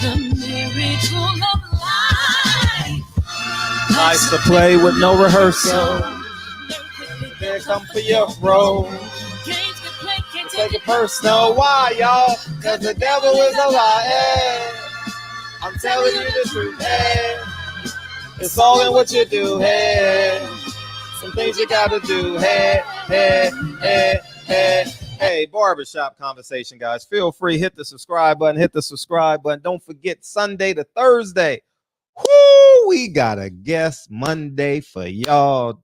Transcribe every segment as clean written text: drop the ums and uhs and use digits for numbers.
The miracle of life. Nice to play with no rehearsal. Here come for your role. Take it personal. Why, y'all? Cause the devil is a lie. I'm telling you the truth. Hey. It's all in what you do. Hey. Some things you gotta do. Hey, hey, hey, hey. Hey, barbershop conversation, guys. Feel free, hit the subscribe button, hit the subscribe button. Don't forget Sunday to Thursday. Whoo, we got a guest Monday for y'all.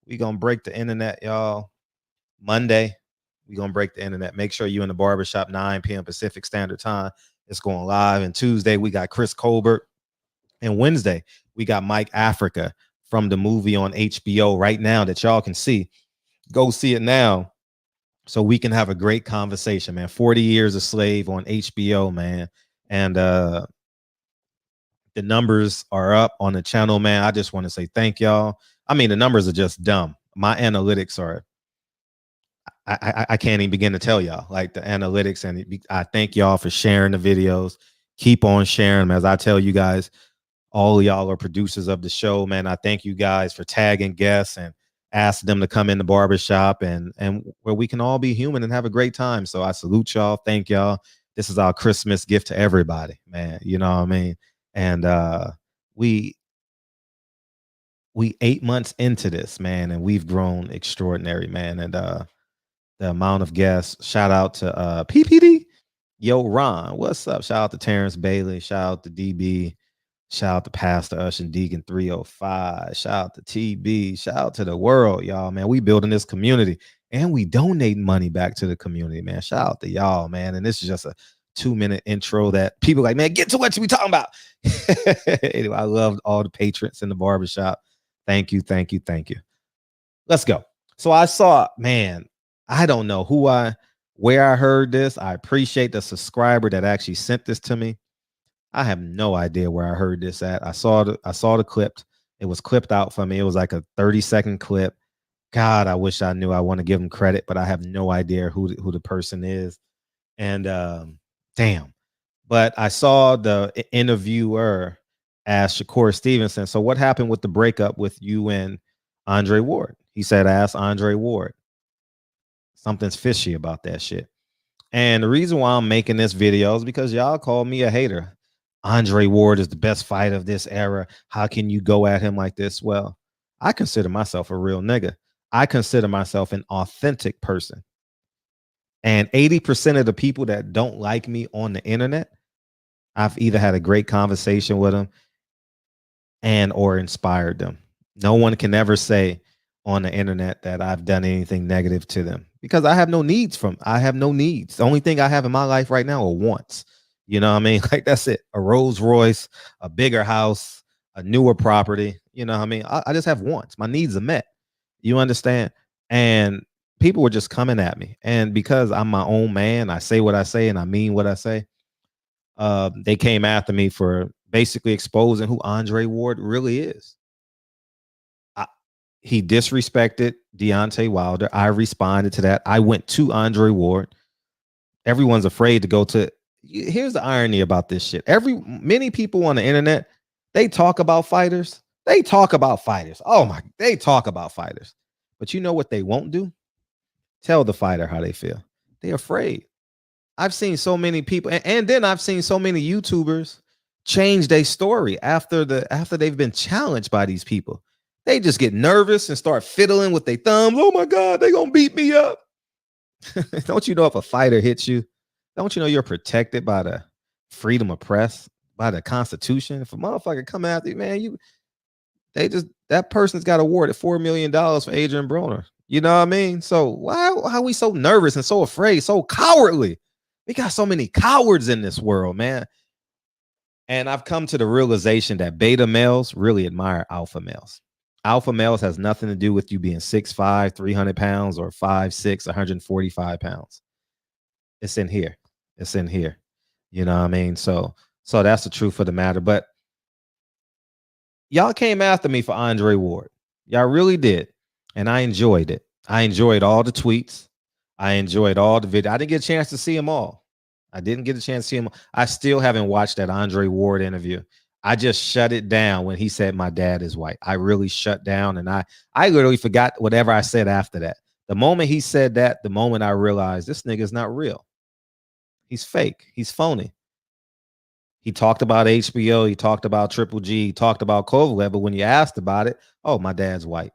We gonna break the internet, y'all. Monday, we gonna break the internet. Make sure you in the barbershop 9 p.m. Pacific Standard Time. It's going live. And Tuesday, we got Chris Colbert. And Wednesday, we got Mike Africa from the movie on HBO right now that y'all can see. Go see it now so we can have a great conversation, man. 40 Years a Slave on HBO, man. And the numbers are up on the channel, man. I just want to say thank y'all. I mean, the numbers are just dumb. My analytics are, I can't even begin to tell y'all, like the analytics. And I thank y'all for sharing the videos. Keep on sharing them. As I tell you guys, all of y'all are producers of the show, man. I thank you guys for tagging guests and ask them to come in the barbershop and where we can all be human and have a great time. So I salute y'all. Thank y'all. This is our Christmas gift to everybody, man. You know what I mean? And we 8 months into this, man, and we've grown extraordinary, man. And the amount of guests, shout out to PPD. Yo, Ron, what's up? Shout out to Terrence Bailey. Shout out to DB. Shout out to Pastor Ush and Deacon 305. Shout out to TB. Shout out to the world, y'all, man. We building this community and we donate money back to the community, man. Shout out to y'all, man. And this is just a 2-minute intro that people like, man, get to what we talking about. Anyway, I loved all the patrons in the barbershop. Thank you, thank you, thank you. Let's go. So I saw, man, I don't know where I heard this. I appreciate the subscriber that actually sent this to me. I have no idea where I heard this at. I saw the clip. It was clipped out for me. It was like a 30-second clip. God, I wish I knew. I want to give him credit, but I have no idea who the person is. And damn. But I saw the interviewer ask Shakur Stevenson, so what happened with the breakup with you and Andre Ward? He said, ask Andre Ward. Something's fishy about that shit. And the reason why I'm making this video is because y'all call me a hater. Andre Ward is the best fighter of this era. How can you go at him like this? Well, I consider myself a real nigga. I consider myself an authentic person. And 80% of the people that don't like me on the internet, I've either had a great conversation with them and or inspired them. No one can ever say on the internet that I've done anything negative to them because I have no needs I have no needs. The only thing I have in my life right now are wants. You know what I mean? Like, that's it. A Rolls Royce, a bigger house, a newer property. You know what I mean? I just have wants. My needs are met. You understand? And people were just coming at me. And because I'm my own man, I say what I say and I mean what I say. They came after me for basically exposing who Andre Ward really is. He disrespected Deontay Wilder. I responded to that. I went to Andre Ward. Everyone's afraid to go to. Here's the irony about this shit. Many people on the internet, they talk about fighters. They talk about fighters. They talk about fighters. But you know what they won't do? Tell the fighter how they feel. They're afraid. I've seen so many people, and then I've seen so many YouTubers change their story after they've been challenged by these people. They just get nervous and start fiddling with their thumbs. Oh my God, they're gonna beat me up. Don't you know if a fighter hits you? Don't you know you're protected by the freedom of press, by the Constitution? If a motherfucker come after you, man, that person's got awarded $4 million for Adrian Broner. You know what I mean? So why are we so nervous and so afraid, so cowardly? We got so many cowards in this world, man. And I've come to the realization that beta males really admire alpha males. Alpha males has nothing to do with you being 6'5", 300 pounds or 5'6", 145 pounds. It's in here. It's in here. You know what I mean? So that's the truth of the matter. But y'all came after me for Andre Ward. Y'all really did. And I enjoyed it. I enjoyed all the tweets. I enjoyed all the videos. I didn't get a chance to see them all. I didn't get a chance to see him. I still haven't watched that Andre Ward interview. I just shut it down when he said my dad is white. I really shut down, and I literally forgot whatever I said after that. The moment he said that, the moment I realized this nigga's not real. He's fake. He's phony. He talked about HBO. He talked about Triple G. He talked about Kovalev. But when you asked about it, oh, my dad's white.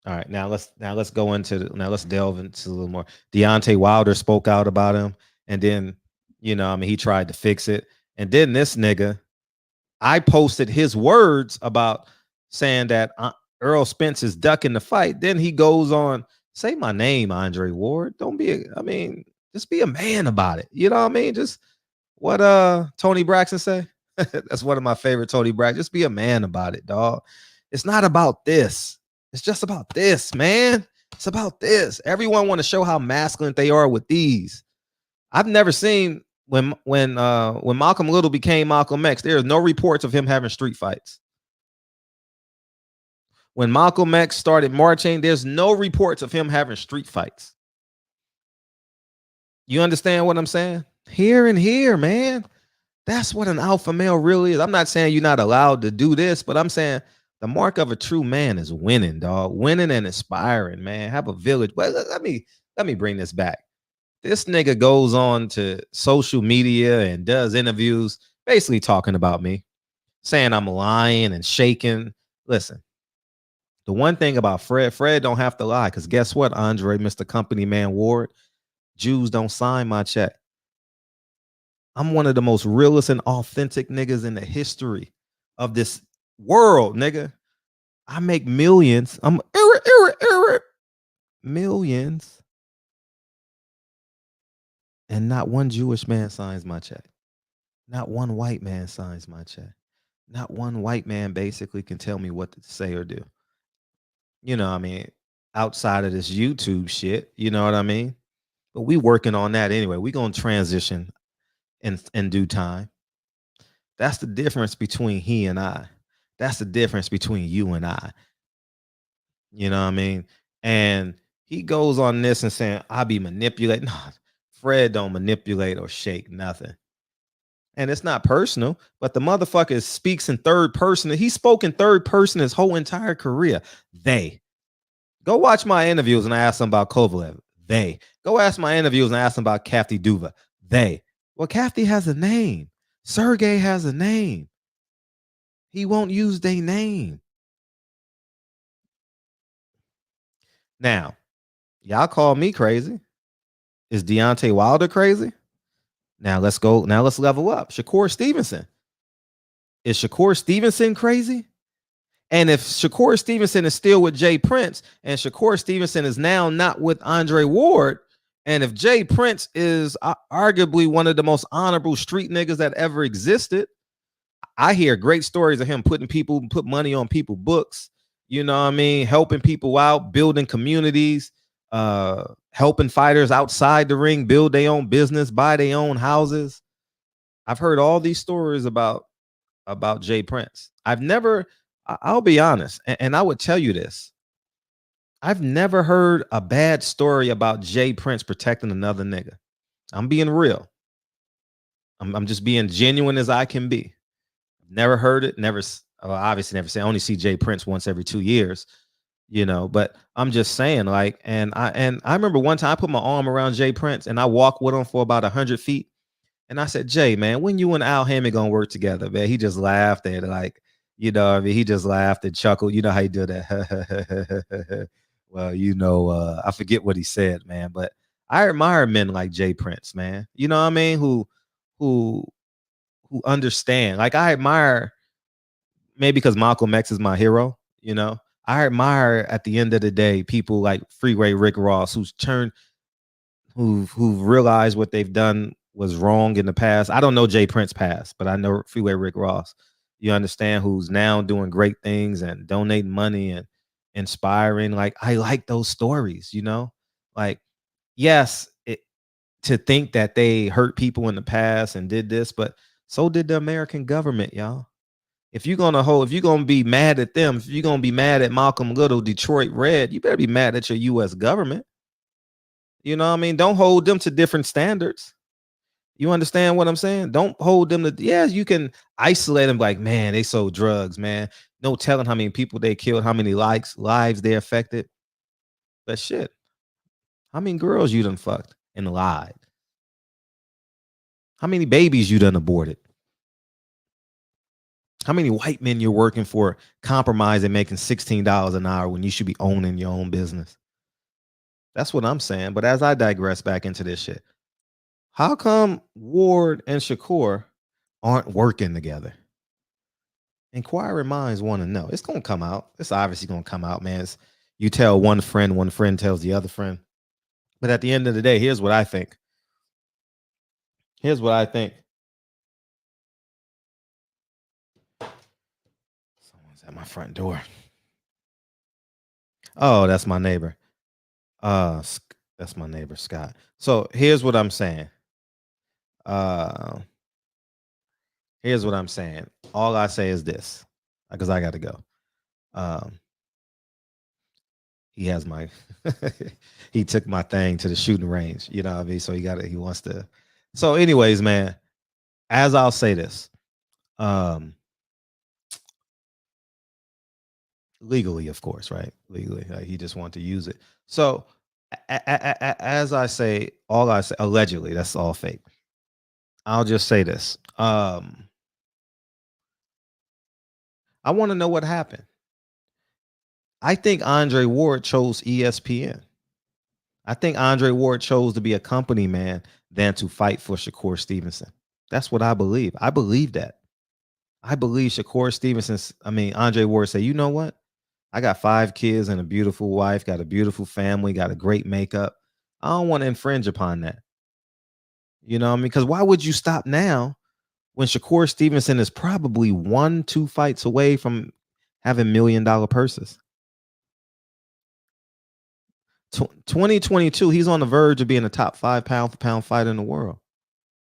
All right, now let's go into let's delve into a little more. Deontay Wilder spoke out about him, and then he tried to fix it, and then this nigga, I posted his words about saying that Earl Spence is ducking the fight. Then he goes on, say my name, Andre Ward. Don't be, just be a man about it. You know what I mean? Just what Tony Braxton say. That's one of my favorite Tony Braxton. Just be a man about it, dog. It's not about this. It's just about this, man. It's about this. Everyone want to show how masculine they are with these. I've never seen when Malcolm Little became Malcolm X, there's no reports of him having street fights. When Malcolm X started marching, there's no reports of him having street fights. You understand what I'm saying? Here and here, man. That's what an alpha male really is. I'm not saying you're not allowed to do this, but I'm saying the mark of a true man is winning, dog. Winning and inspiring, man. Have a village. Well, let me bring this back. This nigga goes on to social media and does interviews basically talking about me, saying I'm lying and shaking. Listen, the one thing about Fred don't have to lie, because guess what, Andre, Mr. Company Man Ward, Jews don't sign my check. I'm one of the most realest and authentic niggas in the history of this world, nigga. I make millions. I'm millions. And not one Jewish man signs my check. Not one white man signs my check. Not one white man basically can tell me what to say or do. You know what I mean? Outside of this YouTube shit, you know what I mean? But we working on that anyway. We gonna transition in due time. That's the difference between he and I. That's the difference between you and I. You know what I mean? And he goes on this and saying, I be manipulating. No, Fred don't manipulate or shake nothing. And it's not personal, but the motherfucker speaks in third person. He spoke in third person his whole entire career. They. Go watch my interviews and I ask them about Kovalev. They. Go ask my interviews and ask them about Kathy Duva. They. Well, Kathy has a name. Sergey has a name. He won't use their name. Now, y'all call me crazy. Is Deontay Wilder crazy? Now let's go. Now let's level up. Shakur Stevenson. Is Shakur Stevenson crazy? And if Shakur Stevenson is still with Jay Prince and Shakur Stevenson is now not with Andre Ward, and if Jay Prince is arguably one of the most honorable street niggas that ever existed, I hear great stories of him put money on people's books, you know what I mean, helping people out, building communities, helping fighters outside the ring build their own business, buy their own houses. I've heard all these stories about Jay Prince. I'll be honest, and I would tell you this. I've never heard a bad story about Jay Prince protecting another nigga. I'm being real. I'm just being genuine as I can be. Never heard it. Obviously never say. I only see Jay Prince once every 2 years, you know. But I'm just saying, like, and I remember one time I put my arm around Jay Prince and I walked with him for about 100 feet, and I said, Jay, man, when you and Al Hammond gonna work together, man? He just laughed at it, like, you know what I mean? He just laughed and chuckled. You know how you do that. Well, you know, I forget what he said, man, but I admire men like Jay Prince, man. You know what I mean? Who understand. Like, I admire, maybe because Malcolm X is my hero, you know. I admire at the end of the day people like Freeway Rick Ross who've realized what they've done was wrong in the past. I don't know Jay Prince past, but I know Freeway Rick Ross. You understand, who's now doing great things and donating money and inspiring. Like, I like those stories, you know. Like, yes, to think that they hurt people in the past and did this, but so did the American government, y'all. If you're gonna be mad at them, if you're gonna be mad at Malcolm Little, Detroit Red, you better be mad at your U.S. government. You know what I mean? Don't hold them to different standards. You understand what I'm saying? Don't hold them to, yeah, you can isolate them like, man, they sold drugs, man. No telling how many people they killed, how many lives they affected. But shit, how many girls you done fucked and lied? How many babies you done aborted? How many white men you're working for, compromising, making $16 an hour when you should be owning your own business? That's what I'm saying. But as I digress back into this shit, how come Ward and Shakur aren't working together? Inquiring minds want to know. It's gonna come out. It's obviously gonna come out, man. You tell one friend tells the other friend. But at the end of the day, here's what I think. Here's what I think. Someone's at my front door. Oh, that's my neighbor. That's my neighbor Scott. So here's what I'm saying. Uh, here's what I'm saying. All I say is this, because I got to go. Um, he has my, he took my thing to the shooting range. You know what I mean? So he wants to. So, anyways, man, as I'll say this, um, legally, of course, right? Legally, he just wanted to use it. So, as I say, all I say, allegedly, that's all fake. I'll just say this. I want to know what happened. I think Andre Ward chose ESPN. I think Andre Ward chose to be a company man than to fight for Shakur Stevenson. That's what I believe. I believe that. I believe Shakur Stevenson, Andre Ward said, you know what? I got 5 kids and a beautiful wife, got a beautiful family, got a great makeup. I don't want to infringe upon that. You know what I mean? Because why would you stop now when Shakur Stevenson is probably 1-2 fights away from having $1 million purses? 2022, he's on the verge of being a top 5 pound for pound fighter in the world.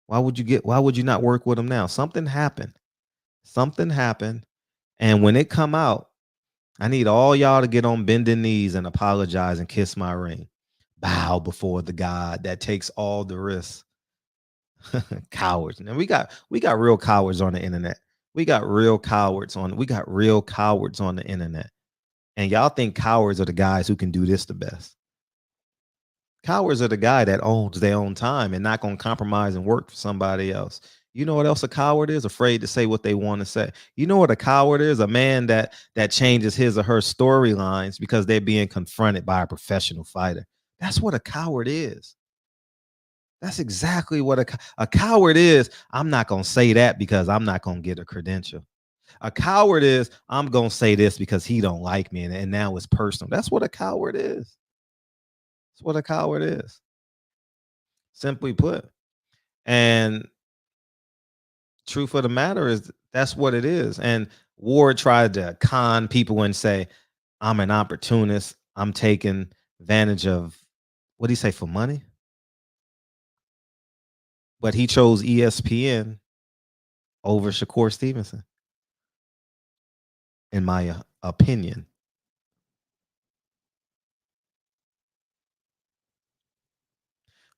Why would you not work with him now? Something happened. Something happened. And when it come out, I need all y'all to get on bending knees and apologize and kiss my ring. Bow before the God that takes all the risks. Cowards. And we got real cowards on the internet. We got real cowards on the internet. And y'all think cowards are the guys who can do this the best. Cowards are the guy that owns their own time and not going to compromise and work for somebody else. You know what else a coward is? Afraid to say what they want to say. You know what a coward is? A man that changes his or her storylines because they're being confronted by a professional fighter. That's what a coward is. That's exactly what a coward is. I'm not going to say that because I'm not going to get a credential. A coward is, I'm going to say this because he don't like me and now it's personal. That's what a coward is. That's what a coward is. Simply put. And truth of the matter is that's what it is. And Ward tried to con people and say, I'm an opportunist. I'm taking advantage of, what do you say, for money? But he chose ESPN over Shakur Stevenson, in my opinion.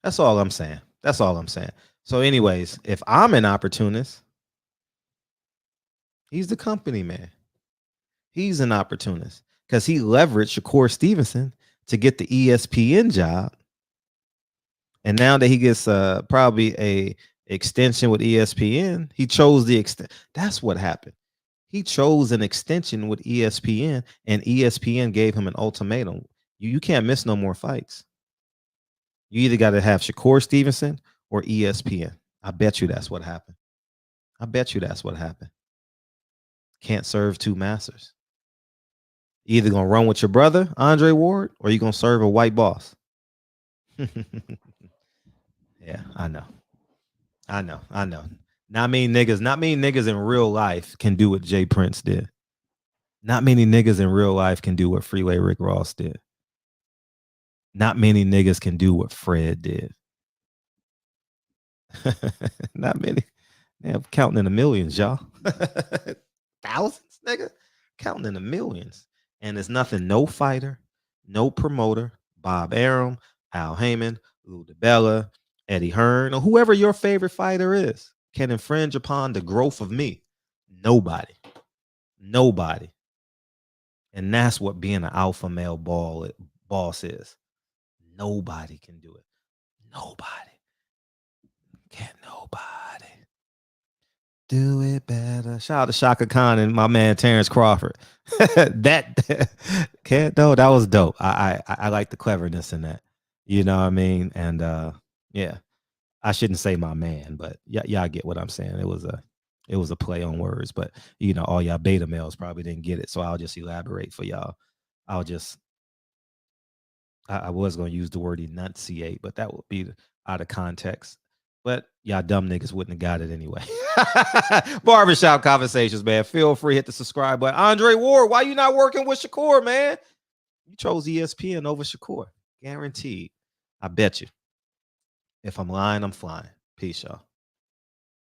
That's all I'm saying. That's all I'm saying. So, anyways, if I'm an opportunist, he's the company man. He's an opportunist because he leveraged Shakur Stevenson to get the ESPN job. And now that he gets probably a extension with ESPN, he chose the extent. That's what happened. He chose an extension with ESPN, and ESPN gave him an ultimatum. You can't miss no more fights. You either got to have Shakur Stevenson or ESPN. I bet you that's what happened. I bet you that's what happened. Can't serve 2 masters. Either gonna run with your brother, Andre Ward, or you gonna serve a white boss. Yeah, I know. I know. Not many niggas in real life can do what Jay Prince did. Not many niggas in real life can do what Freeway Rick Ross did. Not many niggas can do what Fred did. Not many. Yeah, counting in the millions, y'all. Thousands, nigga. Counting in the millions. And there's nothing, no fighter, no promoter, Bob Arum, Al Heyman, Lou DiBella, Eddie Hearn, or whoever your favorite fighter is, can infringe upon the growth of me. Nobody. Nobody. And that's what being an alpha male boss is. Nobody can do it. Nobody. Can't nobody do it better. Shout out to Shaka Khan and my man Terrence Crawford. that can't though. That was dope. I like the cleverness in that. You know what I mean? And yeah, I shouldn't say my man, but y'all get what I'm saying. It was a play on words, but you know, all y'all beta males probably didn't get it. So I'll just elaborate for y'all. I was going to use the word enunciate, but that would be out of context. But y'all dumb niggas wouldn't have got it anyway. Barbershop Conversations, man. Feel free, hit the subscribe button. Andre Ward, why you not working with Shakur, man? You chose ESPN over Shakur. Guaranteed. I bet you. If I'm lying, I'm flying. Peace, y'all.